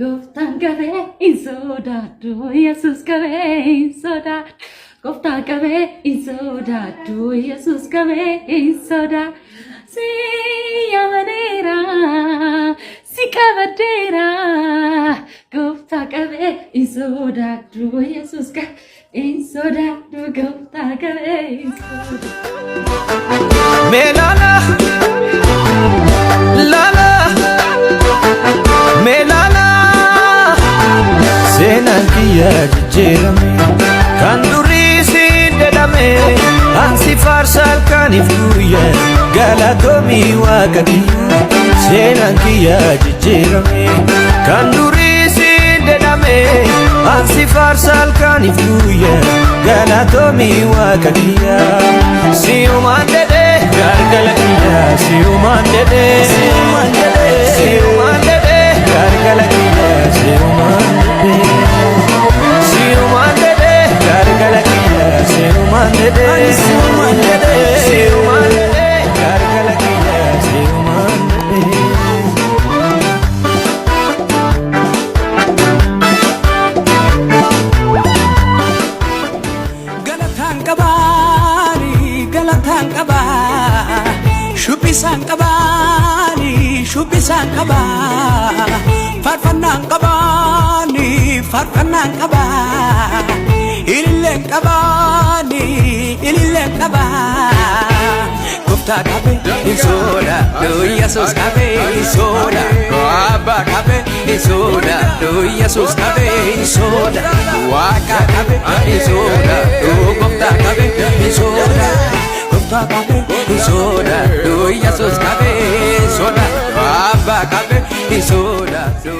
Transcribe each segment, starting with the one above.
Goftaan qabee hin sodaadhu Yesuus qabee hin sodaadhu Goftaan qabee hin sodaadhu Yesuus qabee hin sodaadhu Si yamaneera si qabadeera Goftaan qabee hin sodaadhu Yesuus qabee hin sodaadhu Goftaan qabee hin sodaadhu Melala Lala Melala Seenaan kiyya jijjiirame kan durii siin dedhame ansi faarsaal kaaniif guyya galatoomii waaqa kiyya seenaan kiyya jijjiirame kan durii siin dedhame ansi faarsaal kaaniif guyya galatoomii waaqa kiyya si'umaan dedhe gargala kiyya si'umaan dedhe si'umaan dedhe gargala kiyya si'umaan dedhe si'umaan dedhe gargala kiyya si'umaan dedhe si'umaan dedhe si'umaan dedhe gargala kiyya si'umaan dedhe Galatan qaba shubbisan qaba farfannaan qaba ililleen qaba Goftaa qabe hin sodaadhu Yesuus qabe hin sodaadhu Abbaa qabe hin sodaadhu Yesuus qabe hin sodaadhu Waaqa qabe hin sodaadhu Goftaa qabe hin sodaadhu Goftaa qabe hin sodaadhu Yesuus qabe hin sodaadhu Abbaa qabe hin sodaadhu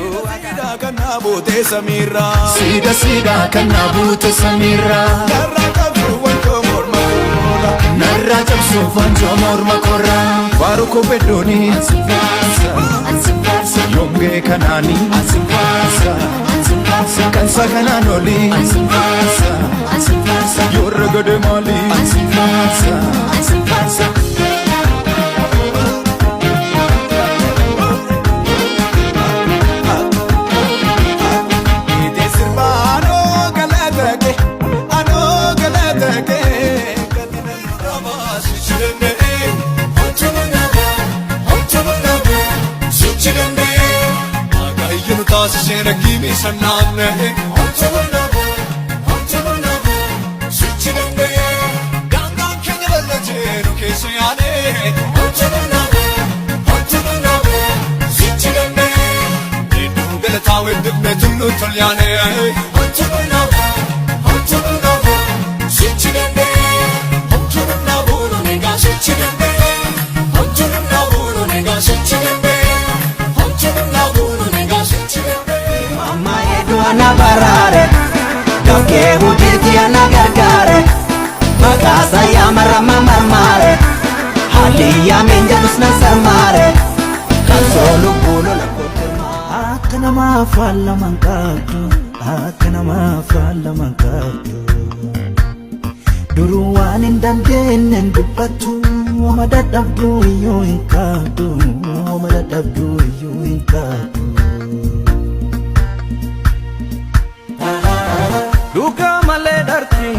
Kana buute samira Sida kana buute samira Narra qabdu wanto morma kola Narra cabsu vanjo morma korra Faru ko bedoni Ansifarsa Yonge kanani Ansifarsa Kansa kananoli Ansifarsa Yorra gode mali Ansifarsa Ite sirmano galatake Ano galatake Katina rama suchirende Suchirende Agayinu tasi sera kimi sanane Suchirende Gangan kenya lalajero kesayane Suchirende Nidu galatawe dibne tullu tulyane Suchirende Honchurna bulu nega suchirende Honchurna bulu nega suchirende Honchurna bulu nega suchirende Mama edu ana barare Gauke hudirki ana gargare Magasa ya marama marmare Haliya menjalus na sarmare Kansolu bulu la kotirma Akana ma falla mankabdu Akana ma falla mankabdu Duru wanin dandenen dubbatu Wama dadabdu iyo inkabdu Wama dadabdu iyo inkabdu Duga malee darti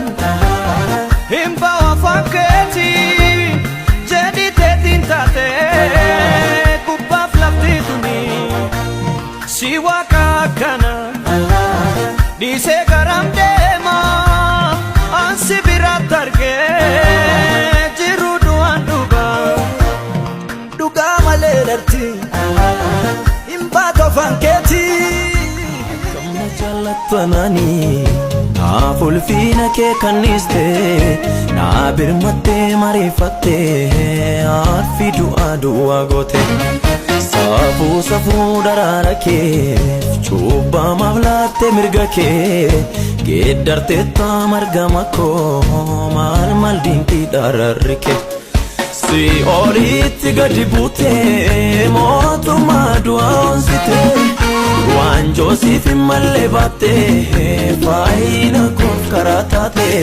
himba wafakeeti jedhi teetiin taate gubbaaf lafti tuni si waaqa akkana dhiisee garam deema ansi biraatti argee jiru du'aan dhuga Duga malee darti himba tofankeeti Kamna jaalatanani Naaf ulfina kee kanniste naa birmatte marifatte arfi du'a goote safuu daraara kee cubbaa maaflaatte mirga kee geeddarte margama koo maal dinqii dararri kee si olitti gadi buute mootummaa du'a onsite Waan Joosif malee baatee faayina koof karaa taatee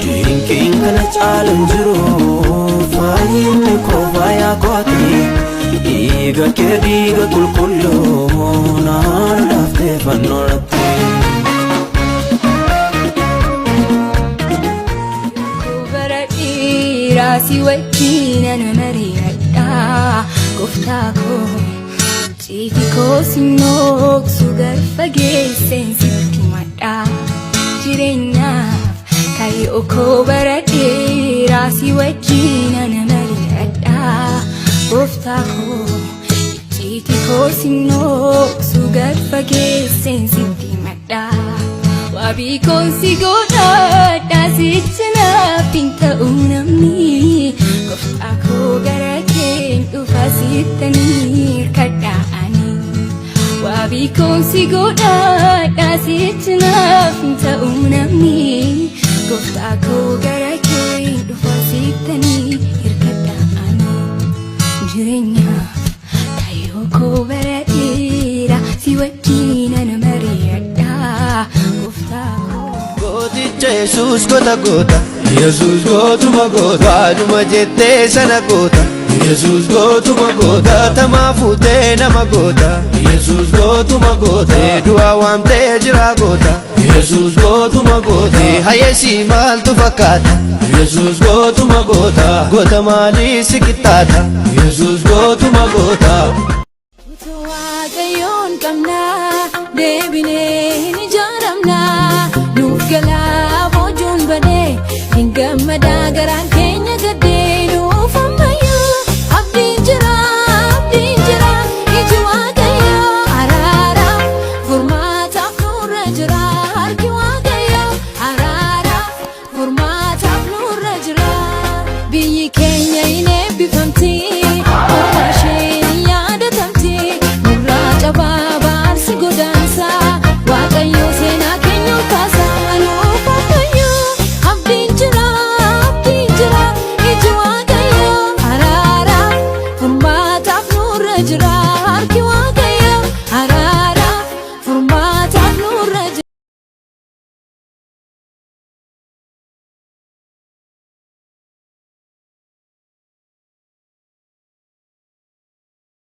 dinqiin kana caalu jiru faayinni koo faayaa kooti dhiiga kee dhiiga qulqulluu naa si wajjin ana mari'adha gooftaa koo ciifi koo si nooksu garfageesseen sitti madha jireenyaaf kayyoo koo bara dheeraa si wajjin ana mari'adha gooftaa koo ciifi koo si nooksu garfageesseen sitti madha wabii koon si godhadha sitti naaf hin ta'u namni gooftaa koo gara keen dhufa sittanii hirkadha ani wabii koon si godhadha sitti naaf hin ta'u namni gooftaa koo gara keen dhufa sittanii hirkadha ani jireenyaaf kayyoo koo bara dheeraa si wajjin ana mari'adha gooftaa koo. Gooticha Yesuus goota goota Yesuus gootuma goota waanuma jettee sana goota Yesuus gootuma goota tamaa fuutee nama goota Yesuus gootuma goota du'a waamtee jira goota Yesuus gootuma goota hayesii maaltu fakkaata Yesuus gootuma goota goota maalii si qixxaata Yesuus gootuma goota. Waaqayyoon qabna deebinee hin ijaaramna nuuf galaa boojuun badee hin gammadaa garaan keenya gaddee nuuf ammayyuu abdiin jira iji Waaqayyoo araaraaf furmaataaf nurra jira harki Waaqayyoo araaraaf furmaataaf nurra jira biyyi keenya hin eebbifamti jira harki Waaqayyoo